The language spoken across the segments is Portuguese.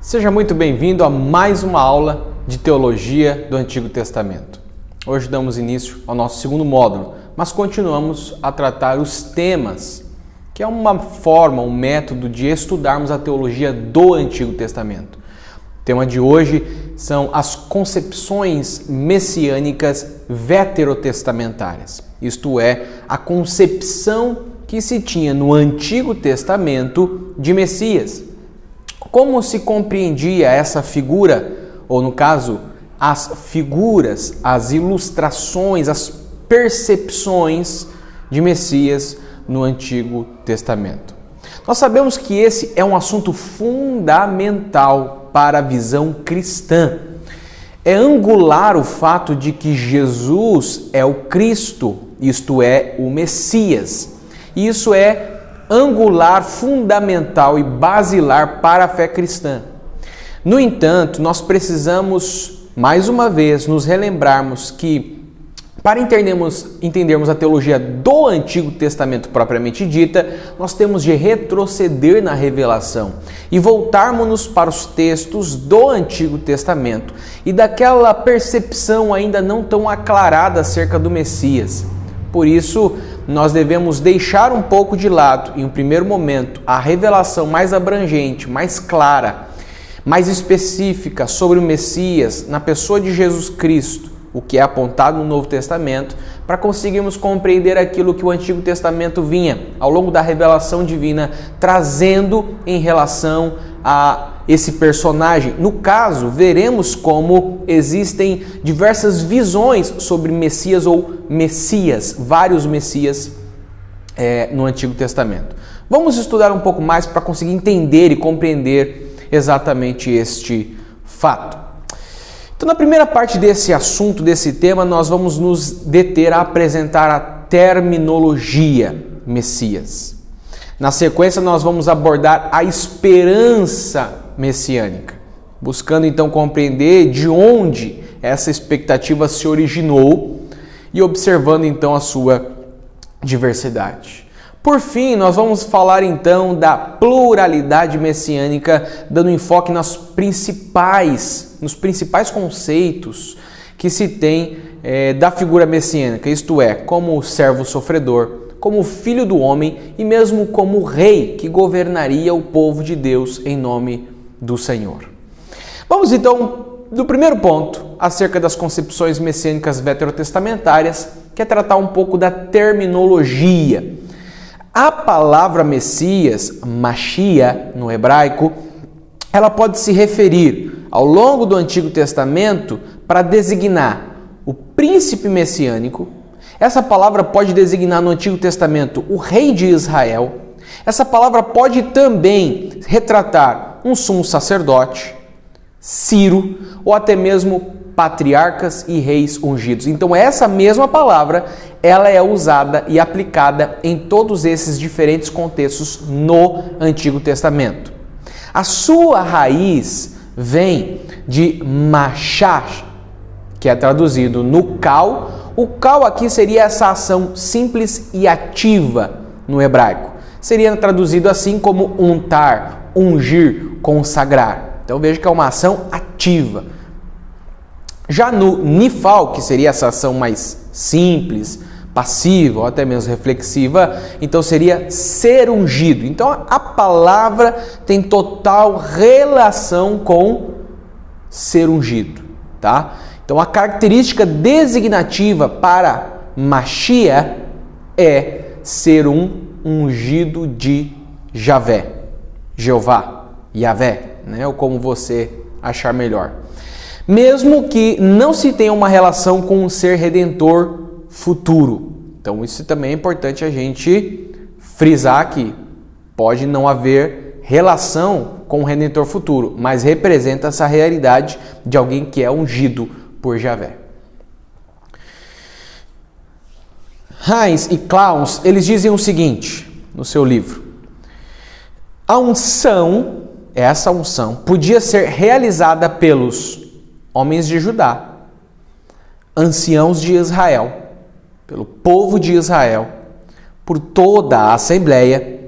Seja muito bem-vindo a mais uma aula de Teologia do Antigo Testamento. Hoje damos início ao nosso segundo módulo, mas continuamos a tratar os temas, que é uma forma, um método de estudarmos a teologia do Antigo Testamento. O tema de hoje são as concepções messiânicas veterotestamentárias, isto é, a concepção que se tinha no Antigo Testamento de Messias. Como se compreendia essa figura, ou no caso, as figuras, as ilustrações, as percepções de Messias no Antigo Testamento? Nós sabemos que esse é um assunto fundamental para a visão cristã. É angular o fato de que Jesus é o Cristo, isto é, o Messias. Isso é angular, fundamental e basilar para a fé cristã. No entanto, nós precisamos, mais uma vez, nos relembrarmos que, para entendermos a teologia do Antigo Testamento propriamente dita, nós temos de retroceder na revelação e voltarmos-nos para os textos do Antigo Testamento e daquela percepção ainda não tão aclarada acerca do Messias. Por isso, nós devemos deixar um pouco de lado, em um primeiro momento, a revelação mais abrangente, mais clara, mais específica sobre o Messias na pessoa de Jesus Cristo, o que é apontado no Novo Testamento, para conseguirmos compreender aquilo que o Antigo Testamento vinha, ao longo da revelação divina, trazendo em relação a esse personagem. No caso, veremos como existem diversas visões sobre Messias ou Messias, vários Messias no Antigo Testamento. Vamos estudar um pouco mais para conseguir entender e compreender exatamente este fato. Então, na primeira parte desse assunto, desse tema, nós vamos nos deter a apresentar a terminologia Messias. Na sequência, nós vamos abordar a esperança messiânica, buscando então compreender de onde essa expectativa se originou e observando então a sua diversidade. Por fim, nós vamos falar então da pluralidade messiânica, dando enfoque nos principais conceitos que se tem da figura messiânica, isto é, como servo sofredor, como filho do homem e mesmo como rei que governaria o povo de Deus em nome do Senhor. Vamos então do primeiro ponto, acerca das concepções messiânicas veterotestamentárias, que é tratar um pouco da terminologia. A palavra Messias, Machia, no hebraico, ela pode se referir ao longo do Antigo Testamento para designar o príncipe messiânico. Essa palavra pode designar no Antigo Testamento o rei de Israel. Essa palavra pode também retratar um sumo sacerdote, Ciro, ou até mesmo patriarcas e reis ungidos. Então essa mesma palavra, ela é usada e aplicada em todos esses diferentes contextos no Antigo Testamento. A sua raiz vem de Machá, que é traduzido no cal. O cal aqui seria essa ação simples e ativa no hebraico. Seria traduzido assim como untar, ungir, consagrar. Então veja que é uma ação ativa. Já no nifal, que seria essa ação mais simples, passiva ou até mesmo reflexiva, então seria ser ungido. Então a palavra tem total relação com ser ungido, tá? Então a característica designativa para Machia é ser um ungido de Javé, Jeová, Yavé, né? Ou como você achar melhor. Mesmo que não se tenha uma relação com um ser redentor futuro. Então isso também é importante a gente frisar aqui. Pode não haver relação com o redentor futuro, mas representa essa realidade de alguém que é ungido por Javé. Heinz e Claus, eles dizem o seguinte no seu livro: a unção, essa unção, podia ser realizada pelos homens de Judá, anciãos de Israel, pelo povo de Israel, por toda a Assembleia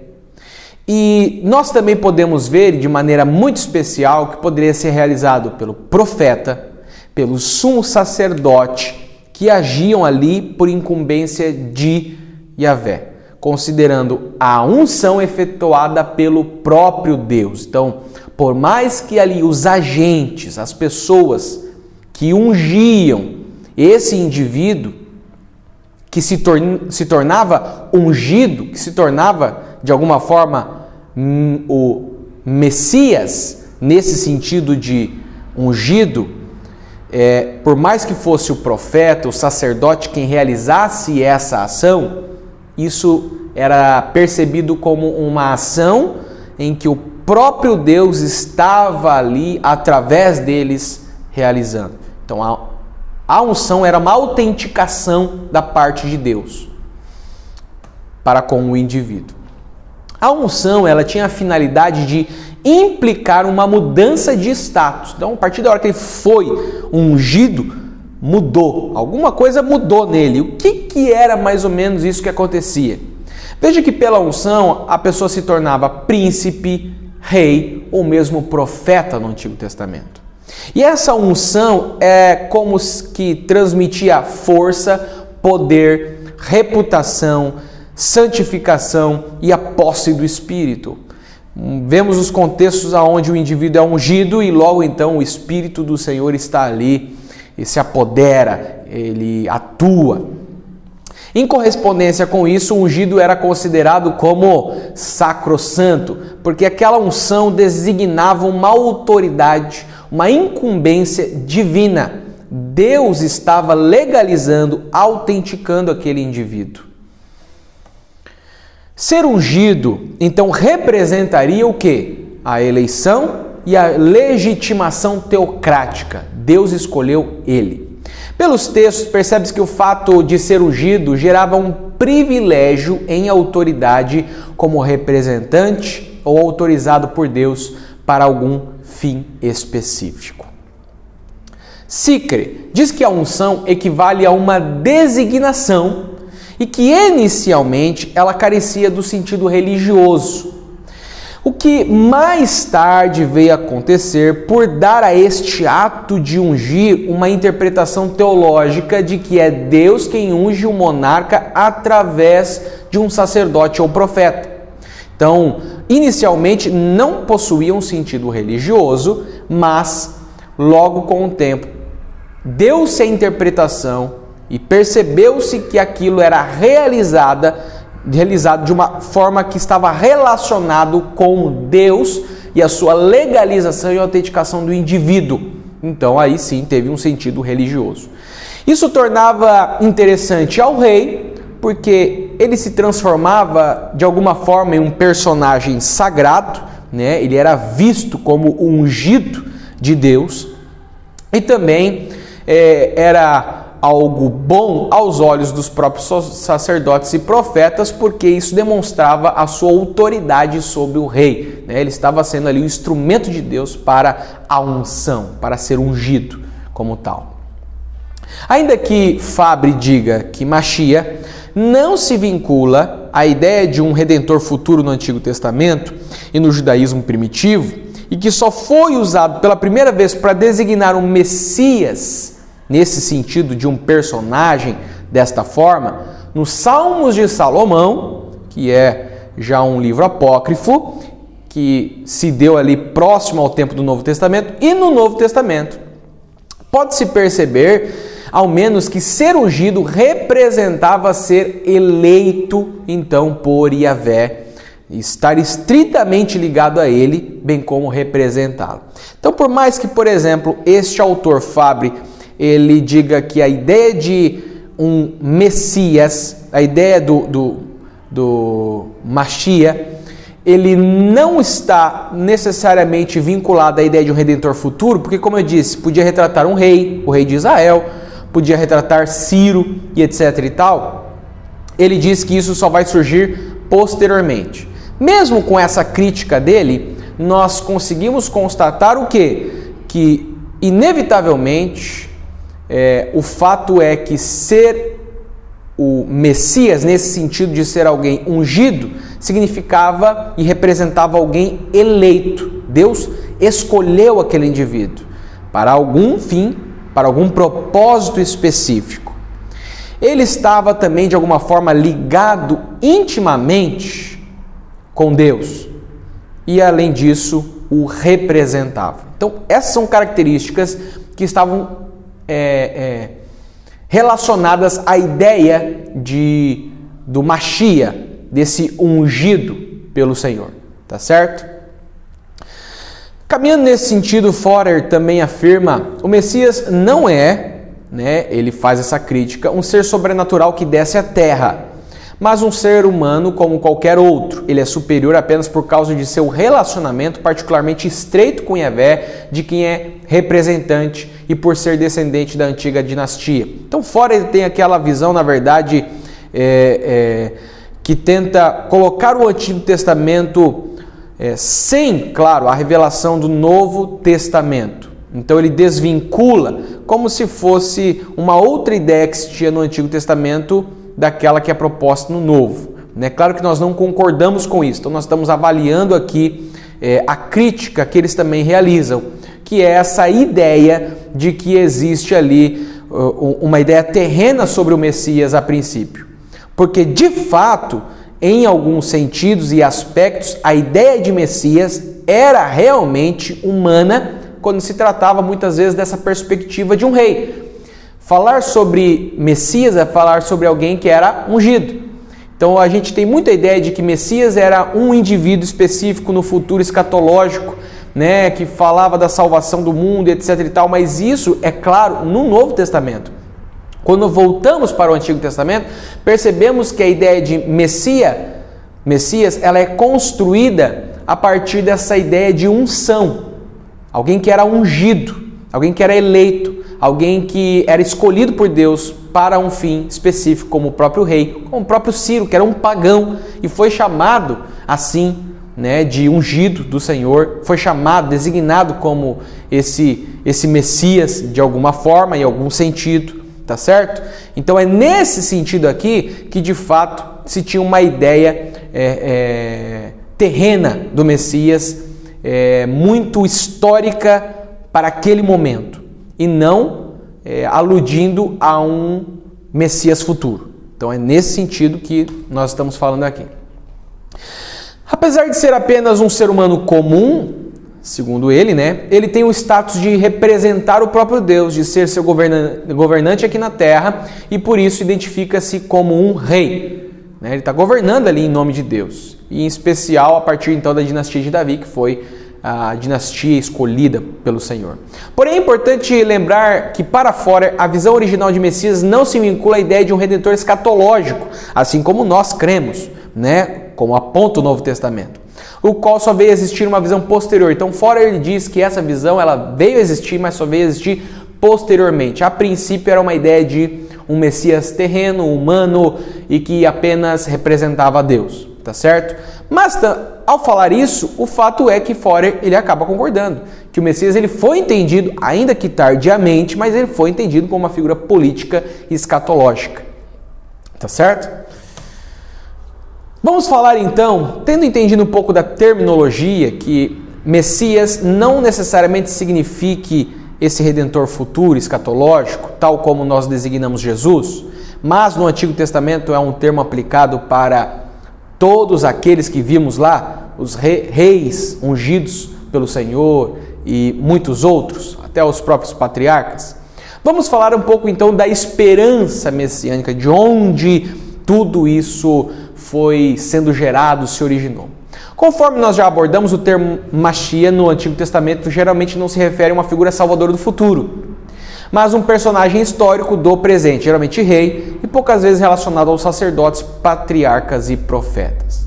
E nós também podemos ver de maneira muito especial que poderia ser realizado pelo profeta, pelo sumo sacerdote, que agiam ali por incumbência de Yahvé, considerando a unção efetuada pelo próprio Deus. Então, por mais que ali os agentes, as pessoas que ungiam esse indivíduo, que se tornava ungido, que se tornava de alguma forma o Messias, nesse sentido de ungido, por mais que fosse o profeta, o sacerdote quem realizasse essa ação, isso era percebido como uma ação em que o próprio Deus estava ali através deles realizando. Então a unção era uma autenticação da parte de Deus para com o indivíduo. A unção, ela tinha a finalidade de implicar uma mudança de status. Então, a partir da hora que ele foi ungido, mudou. Alguma coisa mudou nele. O que era mais ou menos isso que acontecia? Veja que pela unção, a pessoa se tornava príncipe, rei ou mesmo profeta no Antigo Testamento. E essa unção é como que transmitia força, poder, reputação, santificação e a posse do Espírito. Vemos os contextos onde o indivíduo é ungido e logo então o Espírito do Senhor está ali e se apodera, ele atua. Em correspondência com isso, o ungido era considerado como sacrossanto, porque aquela unção designava uma autoridade, uma incumbência divina. Deus estava legalizando, autenticando aquele indivíduo. Ser ungido, então, representaria o quê? A eleição e a legitimação teocrática. Deus escolheu ele. Pelos textos, percebe-se que o fato de ser ungido gerava um privilégio em autoridade como representante ou autorizado por Deus para algum fim específico. Sicre diz que a unção equivale a uma designação e que inicialmente ela carecia do sentido religioso. O que mais tarde veio a acontecer por dar a este ato de ungir uma interpretação teológica de que é Deus quem unge o monarca através de um sacerdote ou profeta. Então, inicialmente não possuía um sentido religioso, mas logo com o tempo deu-se a interpretação e percebeu-se que aquilo era realizado de uma forma que estava relacionado com Deus e a sua legalização e autenticação do indivíduo. Então aí sim teve um sentido religioso. Isso tornava interessante ao rei, porque ele se transformava de alguma forma em um personagem sagrado, né? Ele era visto como o ungido de Deus e também era algo bom aos olhos dos próprios sacerdotes e profetas, porque isso demonstrava a sua autoridade sobre o rei, né? Ele estava sendo ali o instrumento de Deus para a unção, para ser ungido como tal. Ainda que Fabre diga que Machia não se vincula à ideia de um redentor futuro no Antigo Testamento e no judaísmo primitivo, e que só foi usado pela primeira vez para designar um Messias, nesse sentido de um personagem desta forma, nos Salmos de Salomão, que é já um livro apócrifo, que se deu ali próximo ao tempo do Novo Testamento, e no Novo Testamento pode-se perceber, ao menos, que ser ungido representava ser eleito, então, por Yahvé, estar estritamente ligado a ele, bem como representá-lo. Então, por mais que, por exemplo, este autor Fabre ele diga que a ideia de um Messias, a ideia do Machia, ele não está necessariamente vinculado à ideia de um redentor futuro, porque, como eu disse, podia retratar um rei, o rei de Israel, podia retratar Ciro e etc e tal. Ele diz que isso só vai surgir posteriormente. Mesmo com essa crítica dele, nós conseguimos constatar o quê? Que, inevitavelmente, o fato é que ser o Messias, nesse sentido de ser alguém ungido, significava e representava alguém eleito. Deus escolheu aquele indivíduo para algum fim, para algum propósito específico. Ele estava também, de alguma forma, ligado intimamente com Deus e, além disso, o representava. Então, essas são características que estavam relacionadas à ideia do Mashiach, desse ungido pelo Senhor, tá certo? Caminhando nesse sentido, Forer também afirma: o Messias não é, ele faz essa crítica, um ser sobrenatural que desce à terra, mas um ser humano como qualquer outro. Ele é superior apenas por causa de seu relacionamento particularmente estreito com Yahvé, de quem é representante, e por ser descendente da antiga dinastia. Então, Forer tem aquela visão, na verdade, que tenta colocar o Antigo Testamento sem, claro, a revelação do Novo Testamento. Então ele desvincula como se fosse uma outra ideia que existia no Antigo Testamento daquela que é proposta no Novo. Claro que nós não concordamos com isso, então nós estamos avaliando aqui a crítica que eles também realizam, que é essa ideia de que existe ali uma ideia terrena sobre o Messias a princípio. Porque, de fato, em alguns sentidos e aspectos, a ideia de Messias era realmente humana quando se tratava muitas vezes dessa perspectiva de um rei. Falar sobre Messias é falar sobre alguém que era ungido. Então a gente tem muita ideia de que Messias era um indivíduo específico no futuro escatológico, que falava da salvação do mundo, etc e tal, mas isso é claro no Novo Testamento. Quando voltamos para o Antigo Testamento, percebemos que a ideia de Messias, ela é construída a partir dessa ideia de unção. Alguém que era ungido, alguém que era eleito, alguém que era escolhido por Deus para um fim específico, como o próprio rei, como o próprio Ciro, que era um pagão e foi chamado assim, de ungido do Senhor, foi chamado, designado como esse Messias de alguma forma, em algum sentido. Tá certo? Então é nesse sentido aqui que de fato se tinha uma ideia terrena do Messias, muito histórica para aquele momento, e não aludindo a um Messias futuro. Então é nesse sentido que nós estamos falando aqui. Apesar de ser apenas um ser humano comum, segundo ele, ele tem o status de representar o próprio Deus, de ser seu governante aqui na terra, e por isso identifica-se como um rei. Ele está governando ali em nome de Deus, e em especial a partir então da dinastia de Davi, que foi a dinastia escolhida pelo Senhor. Porém é importante lembrar que para Forer a visão original de Messias não se vincula à ideia de um redentor escatológico, assim como nós cremos, como aponta o Novo Testamento, o qual só veio existir uma visão posterior. Então Forer ele diz que essa visão ela veio existir, mas só veio existir posteriormente. A princípio era uma ideia de um Messias terreno, humano e que apenas representava Deus, tá certo? Mas ao falar isso, o fato é que Forer ele acaba concordando que o Messias ele foi entendido, ainda que tardiamente, mas ele foi entendido como uma figura política e escatológica, tá certo? Vamos falar então, tendo entendido um pouco da terminologia, que Messias não necessariamente signifique esse redentor futuro, escatológico, tal como nós designamos Jesus, mas no Antigo Testamento é um termo aplicado para todos aqueles que vimos lá, os reis ungidos pelo Senhor e muitos outros, até os próprios patriarcas. Vamos falar um pouco então da esperança messiânica, de onde tudo isso foi sendo gerado, se originou. Conforme nós já abordamos, o termo Mashiach no Antigo Testamento geralmente não se refere a uma figura salvadora do futuro, mas um personagem histórico do presente, geralmente rei, e poucas vezes relacionado aos sacerdotes, patriarcas e profetas.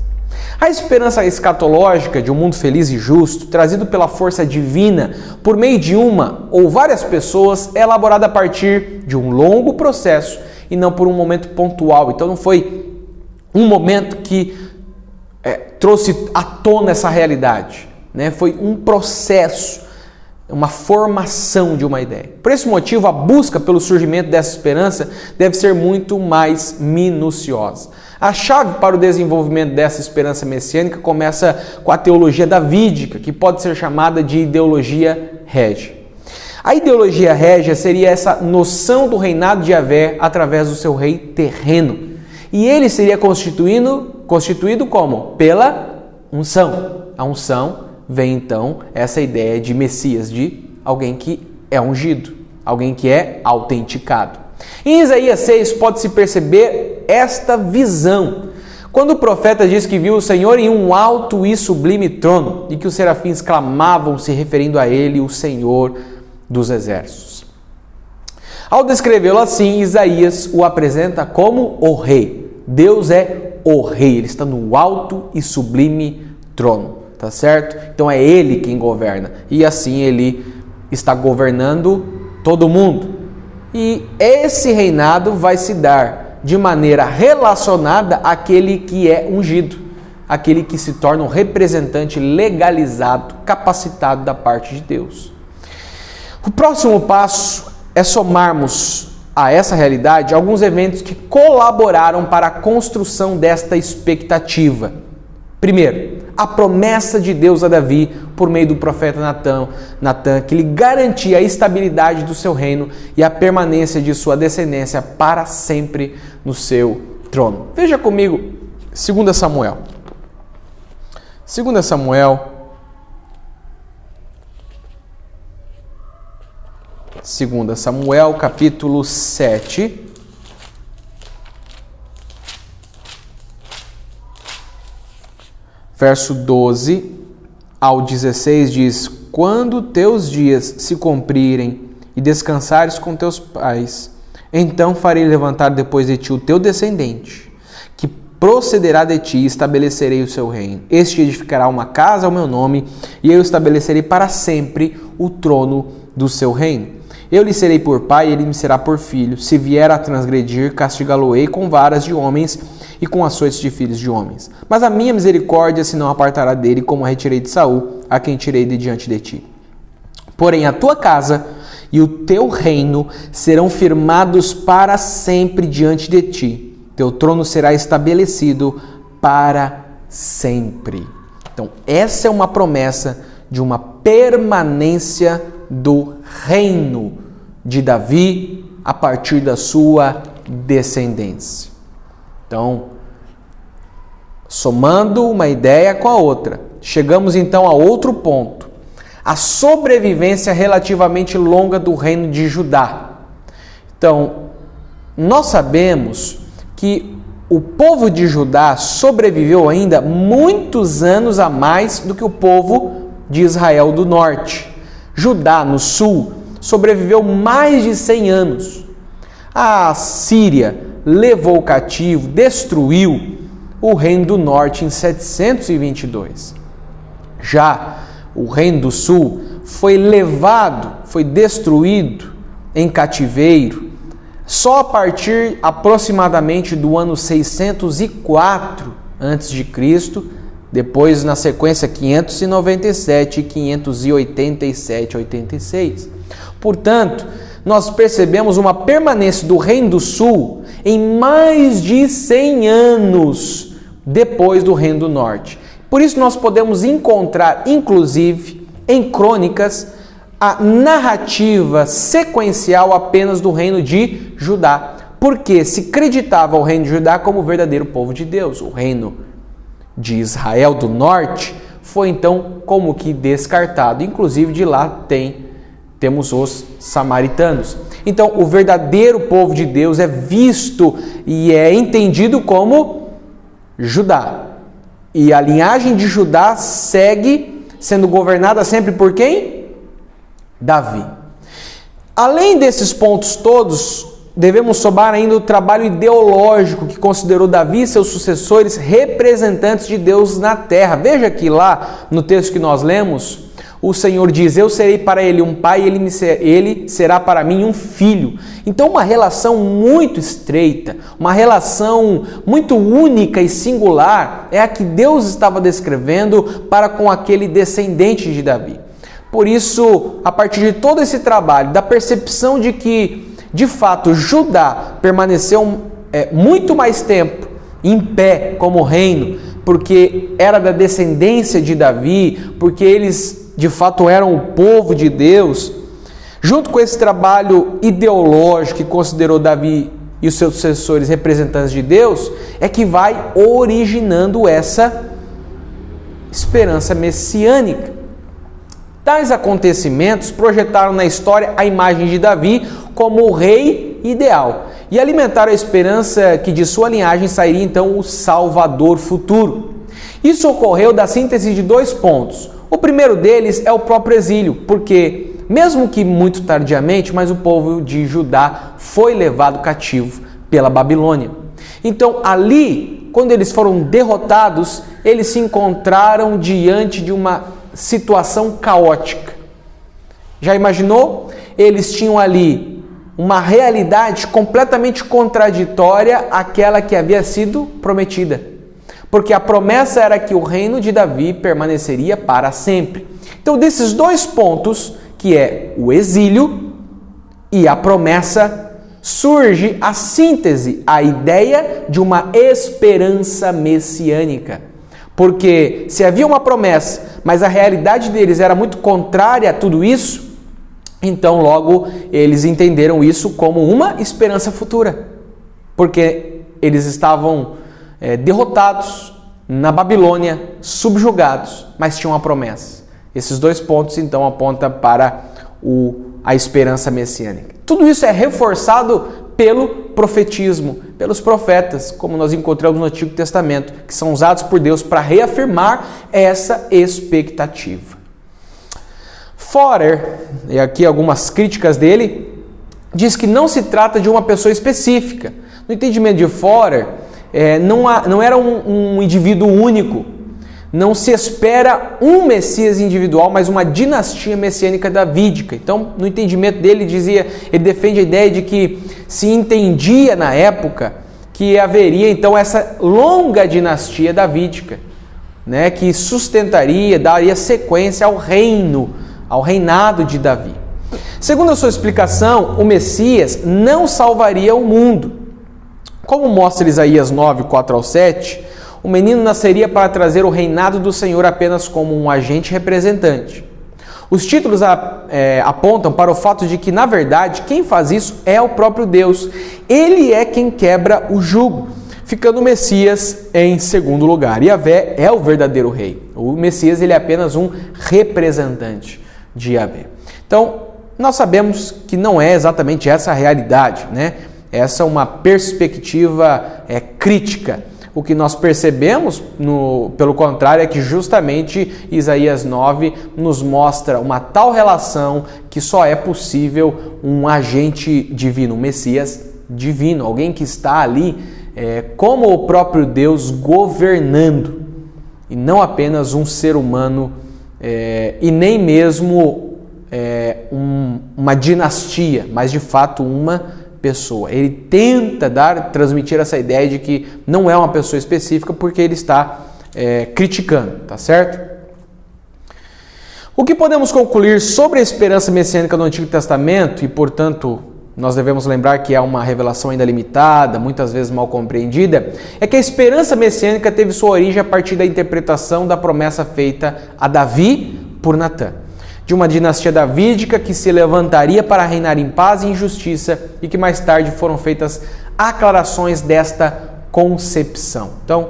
A esperança escatológica de um mundo feliz e justo, trazido pela força divina por meio de uma ou várias pessoas, é elaborada a partir de um longo processo e não por um momento pontual. Então não foi um momento que trouxe à tona essa realidade, foi um processo uma formação de uma ideia. Por esse motivo, a busca pelo surgimento dessa esperança deve ser muito mais minuciosa. A chave para o desenvolvimento dessa esperança messiânica começa com a teologia davídica, que pode ser chamada de ideologia régia. A ideologia régia seria essa noção do reinado de Yahvé através do seu rei terreno. E ele seria constituído como? Pela unção. A unção vem então essa ideia de Messias, de alguém que é ungido, alguém que é autenticado. Em Isaías 6 pode-se perceber esta visão, quando o profeta diz que viu o Senhor em um alto e sublime trono e que os serafins clamavam se referindo a ele, o Senhor dos exércitos. Ao descrevê-lo assim, Isaías o apresenta como o rei. Deus é o rei, ele está no alto e sublime trono. Tá certo? Então é ele quem governa. E assim ele está governando todo mundo. E esse reinado vai se dar de maneira relacionada àquele que é ungido. Aquele que se torna um representante legalizado, capacitado da parte de Deus. O próximo passo é somarmos a essa realidade alguns eventos que colaboraram para a construção desta expectativa. Primeiro, a promessa de Deus a Davi por meio do profeta Natã, que lhe garantia a estabilidade do seu reino e a permanência de sua descendência para sempre no seu trono. Veja comigo 2 Samuel. 2 Samuel, capítulo 7. Verso 12 ao 16 diz: quando teus dias se cumprirem e descansares com teus pais, então farei levantar depois de ti o teu descendente, que procederá de ti e estabelecerei o seu reino. Este edificará uma casa ao meu nome, e eu estabelecerei para sempre o trono do seu reino. Eu lhe serei por pai e ele me será por filho. Se vier a transgredir, castigá-lo-ei com varas de homens e com açoites de filhos de homens. Mas a minha misericórdia se não apartará dele, como a retirei de Saul, a quem tirei de diante de ti. Porém, a tua casa e o teu reino serão firmados para sempre diante de ti. Teu trono será estabelecido para sempre. Então, essa é uma promessa de uma permanência do reino de Davi a partir da sua descendência. Então, somando uma ideia com a outra, chegamos então a outro ponto: a sobrevivência relativamente longa do reino de Judá. Então, nós sabemos que o povo de Judá sobreviveu ainda muitos anos a mais do que o povo de Israel do norte. Judá, no sul, sobreviveu mais de 100 anos. A Síria levou cativo, destruiu o reino do norte em 722. Já o reino do sul foi levado, foi destruído em cativeiro só a partir aproximadamente do ano 604 a.C., depois na sequência 597 e 587 a 86. Portanto, nós percebemos uma permanência do Reino do Sul em mais de 100 anos depois do Reino do Norte. Por isso nós podemos encontrar, inclusive, em crônicas, a narrativa sequencial apenas do Reino de Judá, porque se acreditava o Reino de Judá como o verdadeiro povo de Deus. O Reino de Israel do Norte foi então como que descartado. Inclusive de lá temos os samaritanos. Então o verdadeiro povo de Deus é visto e é entendido como Judá. E a linhagem de Judá segue sendo governada sempre por quem? Davi. Além desses pontos todos, devemos somar ainda o trabalho ideológico que considerou Davi e seus sucessores representantes de Deus na terra. Veja que lá no texto que nós lemos, o Senhor diz: eu serei para ele um pai e ele será para mim um filho. Então uma relação muito estreita, uma relação muito única e singular é a que Deus estava descrevendo para com aquele descendente de Davi. Por isso, a partir de todo esse trabalho, da percepção de que, de fato, Judá permaneceu muito mais tempo em pé como reino, porque era da descendência de Davi, porque eles, de fato, eram o povo de Deus, junto com esse trabalho ideológico que considerou Davi e os seus sucessores representantes de Deus, é que vai originando essa esperança messiânica. Tais acontecimentos projetaram na história a imagem de Davi como o rei ideal e alimentaram a esperança que de sua linhagem sairia então o Salvador futuro. Isso ocorreu da síntese de 2 pontos. O primeiro deles é o próprio exílio, porque, mesmo que muito tardiamente, mas o povo de Judá foi levado cativo pela Babilônia. Então, ali, quando eles foram derrotados, eles se encontraram diante de uma situação caótica. Já imaginou? Eles tinham ali uma realidade completamente contraditória àquela que havia sido prometida. Porque a promessa era que o reino de Davi permaneceria para sempre. Então, desses 2 pontos, que é o exílio e a promessa, surge a síntese, a ideia de uma esperança messiânica. Porque se havia uma promessa, mas a realidade deles era muito contrária a tudo isso, então logo eles entenderam isso como uma esperança futura. Porque eles estavam derrotados na Babilônia, subjugados, mas tinham uma promessa. Esses 2 pontos então apontam para a esperança messiânica. Tudo isso é reforçado pelo profetismo, pelos profetas, como nós encontramos no Antigo Testamento, que são usados por Deus para reafirmar essa expectativa. Forer, e aqui algumas críticas dele, diz que não se trata de uma pessoa específica. No entendimento de Forer, não era um indivíduo único. Não se espera um Messias individual, mas uma dinastia messiânica davídica. Então, no entendimento dele, ele defende a ideia de que se entendia na época que haveria então essa longa dinastia davídica, né, que sustentaria, daria sequência ao reinado de Davi. Segundo a sua explicação, o Messias não salvaria o mundo. Como mostra Isaías 9, 4-7, o menino nasceria para trazer o reinado do Senhor apenas como um agente representante. Os títulos apontam para o fato de que, na verdade, quem faz isso é o próprio Deus. Ele é quem quebra o jugo, ficando o Messias em segundo lugar. Yahvé é o verdadeiro rei. O Messias ele é apenas um representante de Yahvé. Então, nós sabemos que não é exatamente essa a realidade, né? Essa é uma perspectiva crítica. O que nós percebemos, pelo contrário, é que justamente Isaías 9 nos mostra uma tal relação que só é possível um agente divino, um Messias divino, alguém que está ali como o próprio Deus governando, e não apenas um ser humano e nem mesmo uma dinastia, mas de fato uma pessoa. Ele tenta transmitir essa ideia de que não é uma pessoa específica porque ele está criticando, tá certo? O que podemos concluir sobre a esperança messiânica do Antigo Testamento, e portanto nós devemos lembrar que é uma revelação ainda limitada, muitas vezes mal compreendida, é que a esperança messiânica teve sua origem a partir da interpretação da promessa feita a Davi por Natã, de uma dinastia davídica que se levantaria para reinar em paz e em justiça, e que mais tarde foram feitas aclarações desta concepção. Então,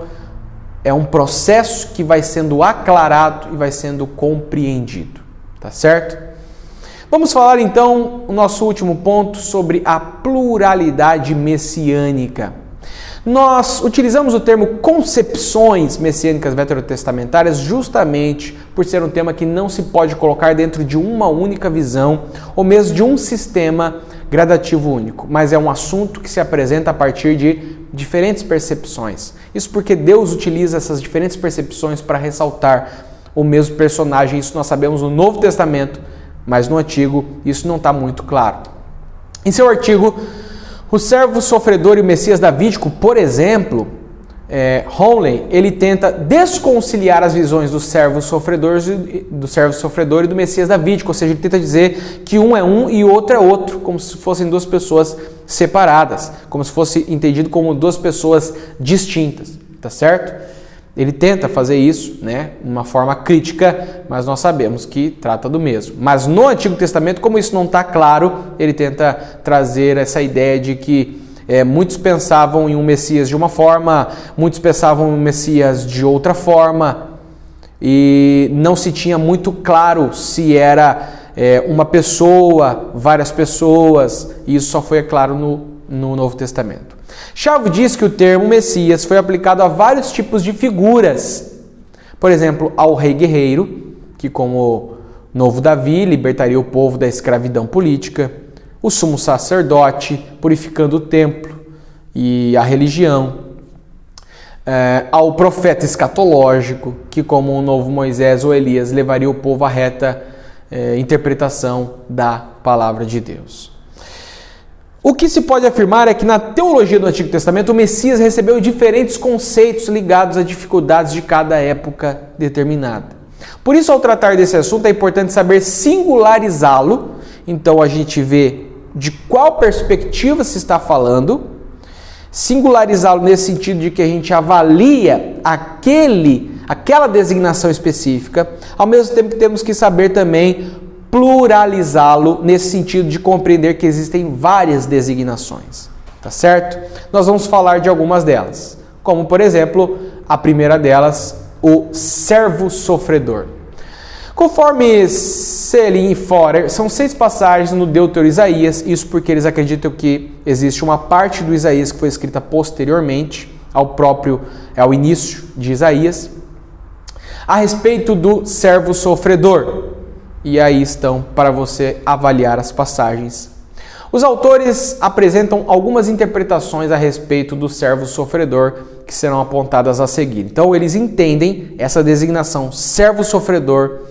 é um processo que vai sendo aclarado e vai sendo compreendido, tá certo? Vamos falar então o nosso último ponto sobre a pluralidade messiânica. Nós utilizamos o termo concepções messiânicas veterotestamentárias justamente por ser um tema que não se pode colocar dentro de uma única visão ou mesmo de um sistema gradativo único, mas é um assunto que se apresenta a partir de diferentes percepções. Isso porque Deus utiliza essas diferentes percepções para ressaltar o mesmo personagem. Isso nós sabemos no Novo Testamento, mas no Antigo isso não está muito claro. Em seu artigo, O Servo Sofredor e o Messias Davídico, por exemplo, Honley, ele tenta desconciliar as visões do servo sofredor e do Messias davídico, ou seja, ele tenta dizer que um é um e o outro é outro, como se fossem duas pessoas separadas, como se fosse entendido como duas pessoas distintas, tá certo? Ele tenta fazer isso, né, de uma forma crítica, mas nós sabemos que trata do mesmo. Mas no Antigo Testamento, como isso não está claro, ele tenta trazer essa ideia de que muitos pensavam em um Messias de uma forma, muitos pensavam em um Messias de outra forma, e não se tinha muito claro se era uma pessoa, várias pessoas, e isso só foi claro no Novo Testamento. Schaub diz que o termo Messias foi aplicado a vários tipos de figuras. Por exemplo, ao rei guerreiro, que como novo Davi libertaria o povo da escravidão política, o sumo sacerdote, purificando o templo e a religião, ao profeta escatológico, que como o novo Moisés ou Elias levaria o povo à reta interpretação da palavra de Deus. O que se pode afirmar é que na teologia do Antigo Testamento o Messias recebeu diferentes conceitos ligados a dificuldades de cada época determinada. Por isso, ao tratar desse assunto, é importante saber singularizá-lo. Então a gente vê de qual perspectiva se está falando, singularizá-lo nesse sentido de que a gente avalia aquela designação específica, ao mesmo tempo que temos que saber também pluralizá-lo nesse sentido de compreender que existem várias designações, tá certo? Nós vamos falar de algumas delas, como por exemplo, a primeira delas, o servo sofredor. Conforme Selin e Forer, são 6 passagens no Deutero Isaías, isso porque eles acreditam que existe uma parte do Isaías que foi escrita posteriormente ao início de Isaías, a respeito do servo sofredor. E aí estão para você avaliar as passagens. Os autores apresentam algumas interpretações a respeito do servo sofredor que serão apontadas a seguir. Então eles entendem essa designação servo sofredor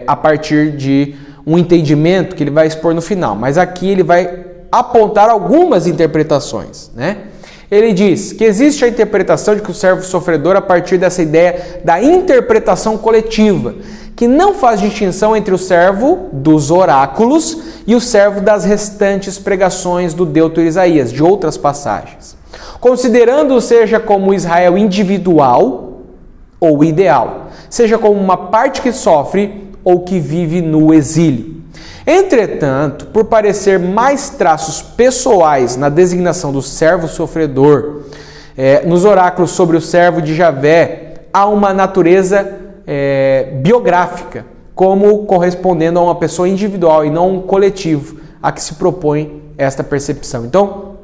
a partir de um entendimento que ele vai expor no final. Mas aqui ele vai apontar algumas interpretações, né? Ele diz que existe a interpretação de que o servo sofredor, a partir dessa ideia da interpretação coletiva, que não faz distinção entre o servo dos oráculos e o servo das restantes pregações do Deutero Isaías, de outras passagens, considerando-o seja como Israel individual ou ideal, seja como uma parte que sofre ou que vive no exílio. Entretanto, por parecer mais traços pessoais na designação do servo sofredor, nos oráculos sobre o servo de Javé, há uma natureza biográfica, como correspondendo a uma pessoa individual e não um coletivo, a que se propõe esta percepção. Então,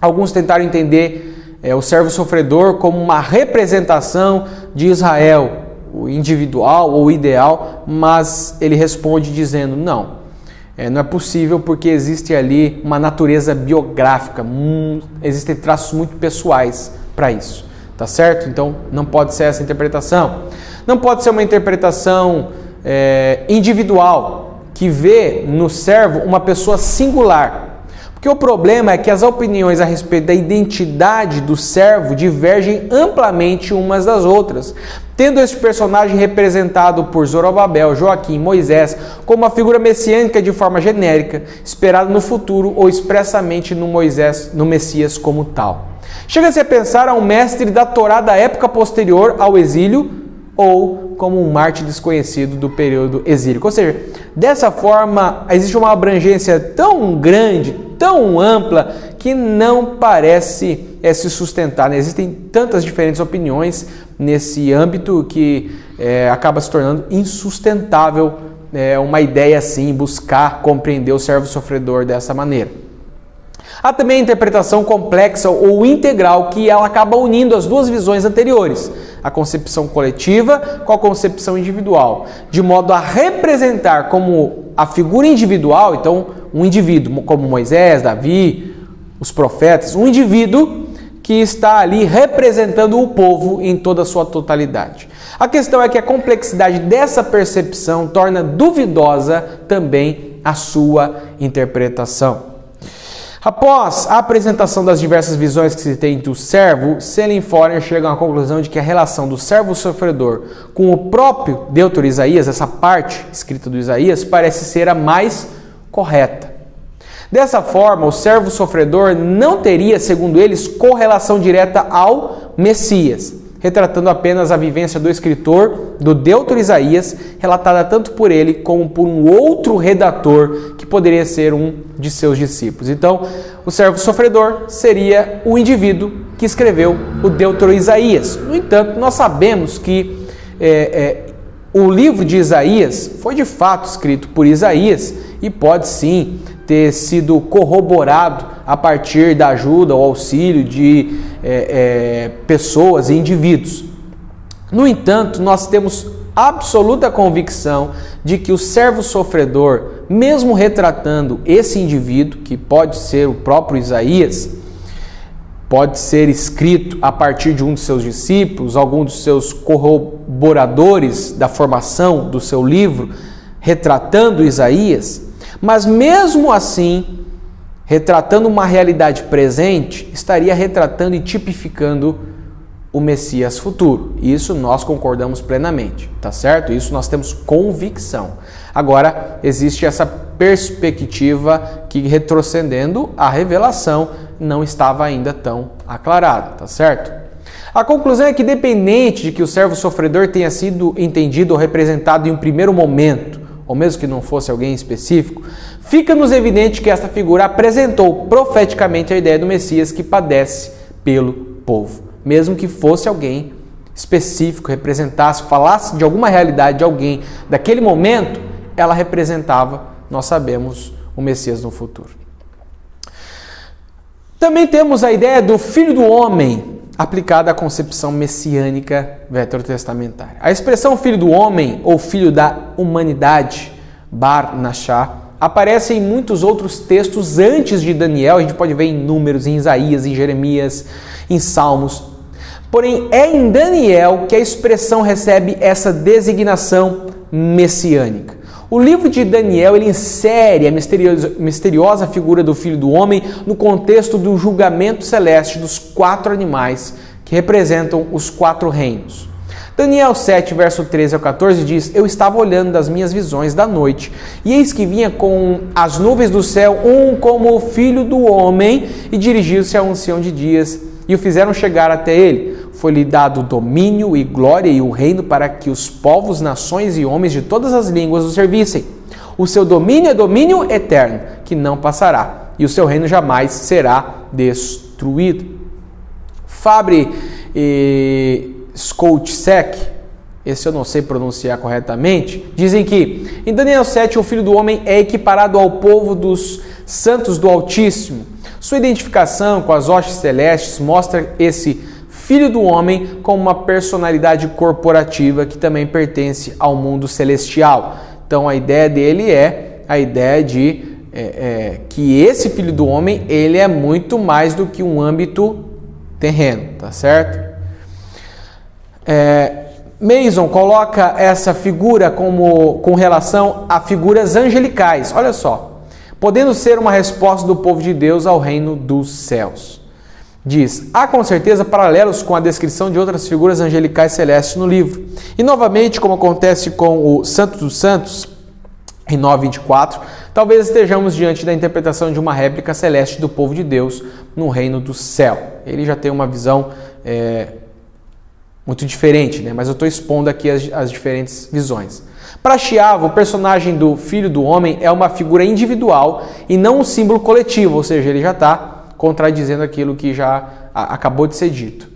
alguns tentaram entender o servo sofredor como uma representação de Israel, o individual ou ideal, mas ele responde dizendo não. Não é possível porque existe ali uma natureza biográfica, existem traços muito pessoais para isso, tá certo? Então não pode ser essa interpretação. Não pode ser uma interpretação individual, que vê no servo uma pessoa singular. Porque o problema é que as opiniões a respeito da identidade do servo divergem amplamente umas das outras, tendo este personagem representado por Zorobabel, Joaquim, Moisés, como uma figura messiânica de forma genérica, esperada no futuro ou expressamente no Messias como tal. Chega-se a pensar a um mestre da Torá da época posterior ao exílio ou como um mártir desconhecido do período exílico. Ou seja, dessa forma, existe uma abrangência tão grande, tão ampla, que não parece se sustentar, né? Existem tantas diferentes opiniões nesse âmbito que acaba se tornando insustentável uma ideia assim, buscar compreender o servo sofredor dessa maneira. Há também a interpretação complexa ou integral, que ela acaba unindo as duas visões anteriores, a concepção coletiva com a concepção individual, de modo a representar como a figura individual, então um indivíduo como Moisés, Davi, os profetas, um indivíduo que está ali representando o povo em toda a sua totalidade. A questão é que a complexidade dessa percepção torna duvidosa também a sua interpretação. Após a apresentação das diversas visões que se tem do servo, Selin Forer chega à conclusão de que a relação do servo sofredor com o próprio Deutero Isaías, essa parte escrita do Isaías, parece ser a mais correta. Dessa forma, o servo sofredor não teria, segundo eles, correlação direta ao Messias, retratando apenas a vivência do escritor do Deutero Isaías, relatada tanto por ele como por um outro redator que poderia ser um de seus discípulos. Então, o servo sofredor seria o indivíduo que escreveu o Deutero Isaías. No entanto, nós sabemos que o livro de Isaías foi de fato escrito por Isaías e pode sim ter sido corroborado a partir da ajuda ou auxílio de pessoas e indivíduos. No entanto, nós temos absoluta convicção de que o servo sofredor, mesmo retratando esse indivíduo, que pode ser o próprio Isaías, pode ser escrito a partir de um de seus discípulos, algum dos seus corroboradores da formação do seu livro, retratando Isaías, mas mesmo assim, retratando uma realidade presente, estaria retratando e tipificando o Messias futuro. Isso nós concordamos plenamente, tá certo? Isso nós temos convicção. Agora, existe essa perspectiva que, retrocedendo a revelação, não estava ainda tão aclarada, tá certo? A conclusão é que, independente de que o servo sofredor tenha sido entendido ou representado em um primeiro momento, ou mesmo que não fosse alguém específico, fica-nos evidente que esta figura apresentou profeticamente a ideia do Messias que padece pelo povo. Mesmo que fosse alguém específico, representasse, falasse de alguma realidade de alguém daquele momento, ela representava, nós sabemos, o Messias no futuro. Também temos a ideia do Filho do Homem, aplicada à concepção messiânica veterotestamentária. A expressão Filho do Homem ou Filho da Humanidade, Bar Nashá, aparece em muitos outros textos antes de Daniel. A gente pode ver em Números, em Isaías, em Jeremias, em Salmos. Porém, é em Daniel que a expressão recebe essa designação messiânica. O livro de Daniel ele insere a misteriosa figura do Filho do Homem no contexto do julgamento celeste dos 4 animais que representam os 4 reinos. Daniel 7, verso 13 ao 14 diz: Eu estava olhando das minhas visões da noite, e eis que vinha com as nuvens do céu um como o Filho do Homem, e dirigiu-se ao ancião de dias, e o fizeram chegar até ele. Foi-lhe dado domínio e glória e o reino para que os povos, nações e homens de todas as línguas o servissem. O seu domínio é domínio eterno, que não passará, e o seu reino jamais será destruído. Fabre Skoltsek, esse eu não sei pronunciar corretamente, dizem que em Daniel 7 o Filho do Homem é equiparado ao povo dos santos do Altíssimo. Sua identificação com as hostes celestes mostra esse Filho do Homem como uma personalidade corporativa que também pertence ao mundo celestial. Então a ideia dele é a ideia de que esse Filho do Homem ele é muito mais do que um âmbito terreno, tá certo? Mason coloca essa figura com relação a figuras angelicais. Olha só, podendo ser uma resposta do povo de Deus ao reino dos céus. Diz, há com certeza paralelos com a descrição de outras figuras angelicais celestes no livro. E novamente, como acontece com o Santo dos Santos, em 9:24, talvez estejamos diante da interpretação de uma réplica celeste do povo de Deus no reino do céu. Ele já tem uma visão muito diferente, né? Mas eu estou expondo aqui as diferentes visões. Para Chiavo, o personagem do Filho do Homem é uma figura individual e não um símbolo coletivo, ou seja, ele já está contradizendo aquilo que já acabou de ser dito,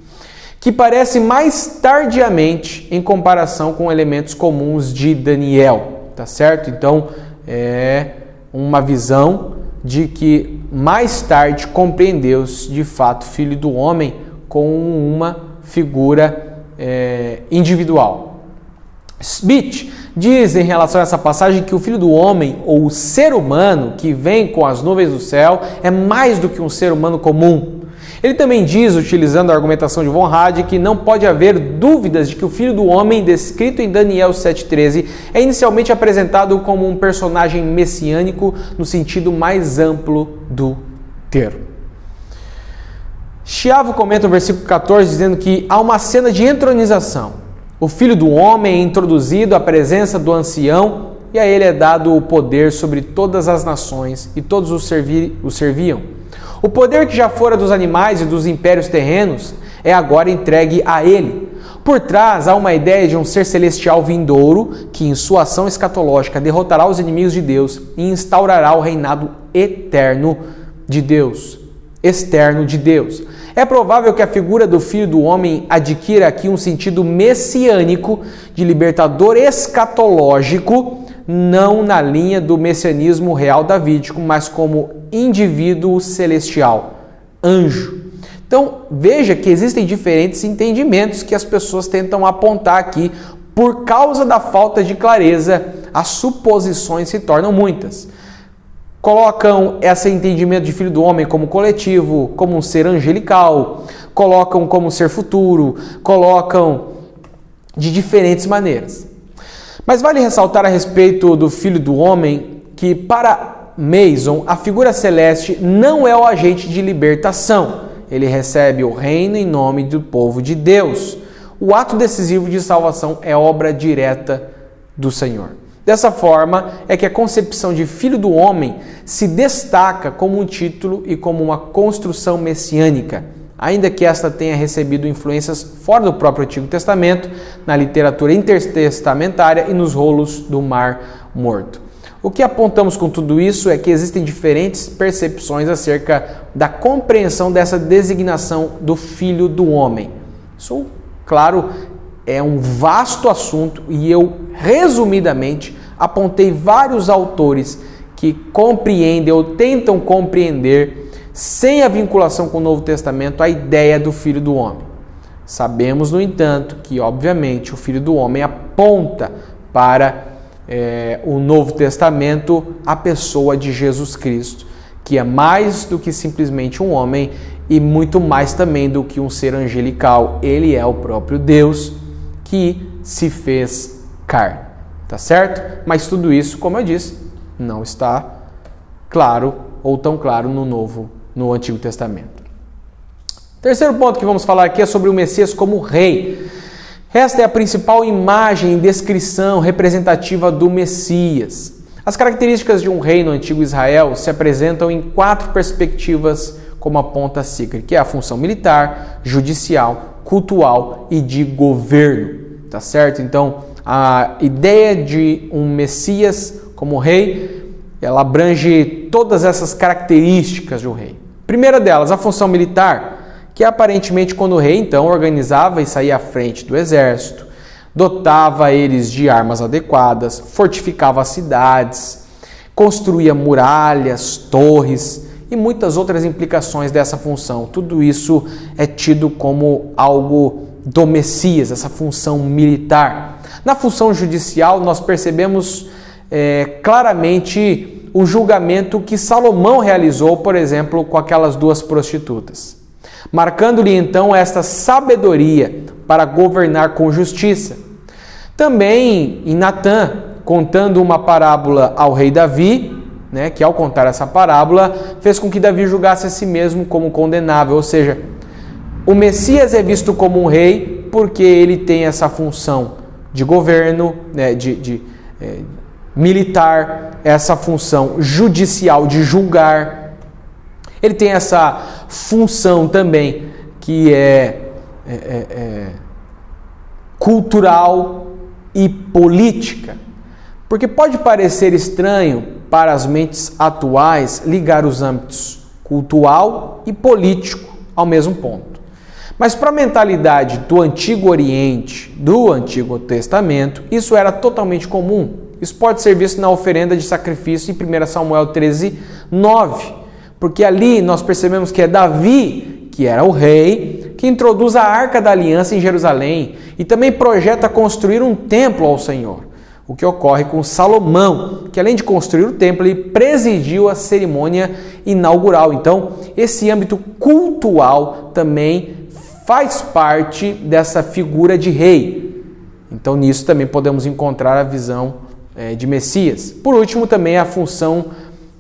que parece mais tardiamente em comparação com elementos comuns de Daniel, tá certo? Então, é uma visão de que mais tarde compreendeu-se de fato Filho do Homem com uma figura individual. Smith diz em relação a essa passagem que o Filho do Homem, ou o ser humano que vem com as nuvens do céu, é mais do que um ser humano comum. Ele também diz, utilizando a argumentação de Von Rad, que não pode haver dúvidas de que o Filho do Homem, descrito em Daniel 7,13, é inicialmente apresentado como um personagem messiânico no sentido mais amplo do ter. Tiago comenta o versículo 14 dizendo que há uma cena de entronização. O Filho do Homem é introduzido à presença do ancião e a ele é dado o poder sobre todas as nações e todos o serviam. O poder que já fora dos animais e dos impérios terrenos é agora entregue a ele. Por trás há uma ideia de um ser celestial vindouro que, em sua ação escatológica, derrotará os inimigos de Deus e instaurará o reinado eterno de Deus. Externo de Deus. É provável que a figura do Filho do Homem adquira aqui um sentido messiânico de libertador escatológico, não na linha do messianismo real davídico, mas como indivíduo celestial, anjo. Então, veja que existem diferentes entendimentos que as pessoas tentam apontar aqui. Por causa da falta de clareza, as suposições se tornam muitas. Colocam esse entendimento de Filho do Homem como coletivo, como um ser angelical, colocam como ser futuro, colocam de diferentes maneiras. Mas vale ressaltar a respeito do Filho do Homem que, para Mason, a figura celeste não é o agente de libertação. Ele recebe o reino em nome do povo de Deus. O ato decisivo de salvação é obra direta do Senhor. Dessa forma é que a concepção de Filho do Homem se destaca como um título e como uma construção messiânica, ainda que esta tenha recebido influências fora do próprio Antigo Testamento, na literatura intertestamentária e nos rolos do Mar Morto. O que apontamos com tudo isso é que existem diferentes percepções acerca da compreensão dessa designação do Filho do Homem. Isso, claro, é um vasto assunto e eu, resumidamente, apontei vários autores que compreendem ou tentam compreender, sem a vinculação com o Novo Testamento, a ideia do Filho do Homem. Sabemos, no entanto, que, obviamente, o Filho do Homem aponta para o Novo Testamento, a pessoa de Jesus Cristo, que é mais do que simplesmente um homem e muito mais também do que um ser angelical. Ele é o próprio Deus que se fez carne, tá certo? Mas tudo isso, como eu disse, não está claro ou tão claro no Antigo Testamento. Terceiro ponto que vamos falar aqui é sobre o Messias como rei. Esta é a principal imagem e descrição representativa do Messias. As características de um rei no antigo Israel se apresentam em 4 perspectivas, como aponta Sicker, que é a função militar, judicial, cultural e de governo, tá certo? Então, a ideia de um Messias como rei, ela abrange todas essas características de um rei. Primeira delas, a função militar, que aparentemente quando o rei então organizava e saía à frente do exército, dotava eles de armas adequadas, fortificava as cidades, construía muralhas, torres e muitas outras implicações dessa função. Tudo isso é tido como algo do Messias, essa função militar. Na função judicial, nós percebemos claramente o julgamento que Salomão realizou, por exemplo, com aquelas 2 prostitutas, marcando-lhe então esta sabedoria para governar com justiça. Também em Natã, contando uma parábola ao rei Davi, que ao contar essa parábola, fez com que Davi julgasse a si mesmo como condenável, ou seja, o Messias é visto como um rei porque ele tem essa função de governo, militar, essa função judicial de julgar. Ele tem essa função também que é cultural e política. Porque pode parecer estranho para as mentes atuais ligar os âmbitos cultural e político ao mesmo ponto. Mas para a mentalidade do Antigo Oriente, do Antigo Testamento, isso era totalmente comum. Isso pode ser visto na oferenda de sacrifício em 1 Samuel 13, 9. Porque ali nós percebemos que é Davi, que era o rei, que introduz a Arca da Aliança em Jerusalém e também projeta construir um templo ao Senhor. O que ocorre com Salomão, que além de construir o templo, ele presidiu a cerimônia inaugural. Então, esse âmbito cultural também faz parte dessa figura de rei. Então, nisso também podemos encontrar a visão de Messias. Por último, também a função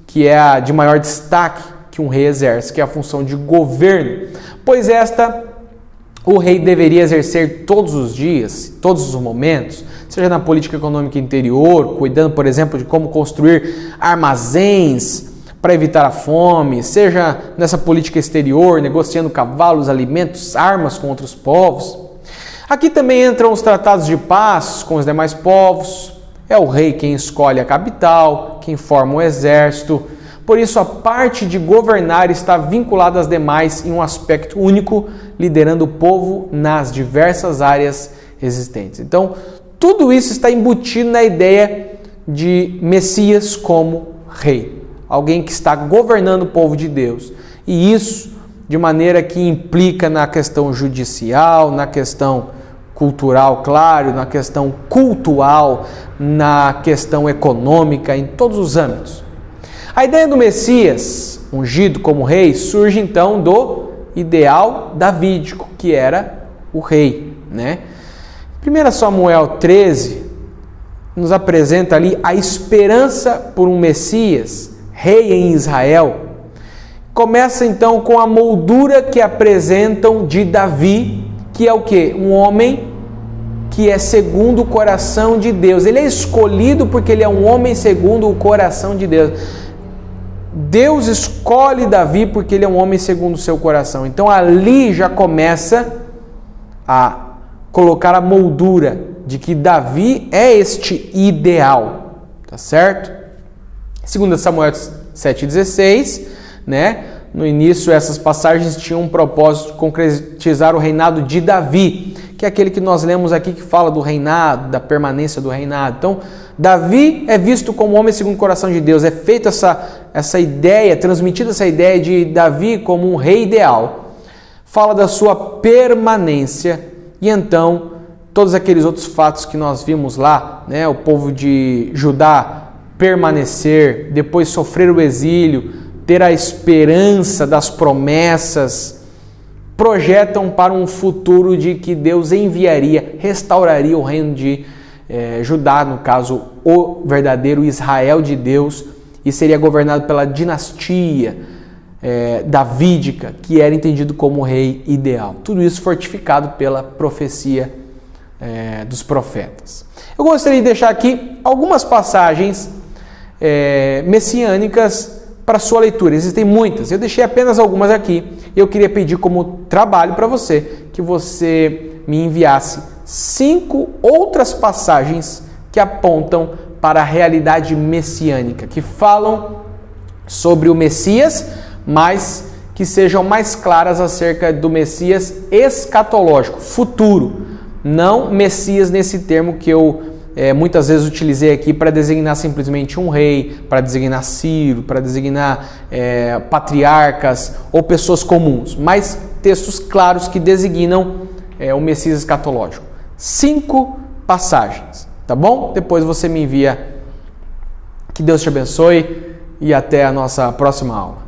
que é a de maior destaque, que um rei exerce, que é a função de governo, pois o rei deveria exercer todos os dias, todos os momentos, seja na política econômica interior, cuidando, por exemplo, de como construir armazéns para evitar a fome, seja nessa política exterior, negociando cavalos, alimentos, armas com outros povos. Aqui também entram os tratados de paz com os demais povos. É o rei quem escolhe a capital, quem forma o exército. Por isso, a parte de governar está vinculada às demais em um aspecto único, liderando o povo nas diversas áreas existentes. Então, tudo isso está embutido na ideia de Messias como rei. Alguém que está governando o povo de Deus. E isso de maneira que implica na questão judicial, na questão cultural, claro, na questão cultural, na questão econômica, em todos os âmbitos. A ideia do Messias, ungido como rei, surge então do ideal davídico, que era o rei, né? 1 Samuel 13 nos apresenta ali a esperança por um Messias, rei em Israel. Começa então com a moldura que apresentam de Davi, que é o quê? Um homem que é segundo o coração de Deus. Ele é escolhido porque ele é um homem segundo o coração de Deus. Deus escolhe Davi porque ele é um homem segundo o seu coração. Então ali já começa a colocar a moldura de que Davi é este ideal, tá certo? 2 Samuel 7,16, né? No início essas passagens tinham um propósito de concretizar o reinado de Davi, que é aquele que nós lemos aqui que fala do reinado, da permanência do reinado. Então, Davi é visto como homem segundo o coração de Deus. É feita essa ideia, transmitida essa ideia de Davi como um rei ideal. Fala da sua permanência e então todos aqueles outros fatos que nós vimos lá, né? O povo de Judá permanecer, depois sofrer o exílio, ter a esperança das promessas, projetam para um futuro de que Deus enviaria, restauraria o reino de Judá, no caso, o verdadeiro Israel de Deus, e seria governado pela dinastia davídica, que era entendido como o rei ideal. Tudo isso fortificado pela profecia dos profetas. Eu gostaria de deixar aqui algumas passagens messiânicas para sua leitura. Existem muitas, eu deixei apenas algumas aqui. Eu queria pedir como trabalho para você que você me enviasse 5 outras passagens que apontam para a realidade messiânica, que falam sobre o Messias, mas que sejam mais claras acerca do Messias escatológico, futuro, não Messias nesse termo que eu muitas vezes utilizei aqui para designar simplesmente um rei, para designar Ciro, para designar patriarcas ou pessoas comuns, mas textos claros que designam o Messias escatológico. 5 passagens, tá bom? Depois você me envia. Que Deus te abençoe e até a nossa próxima aula.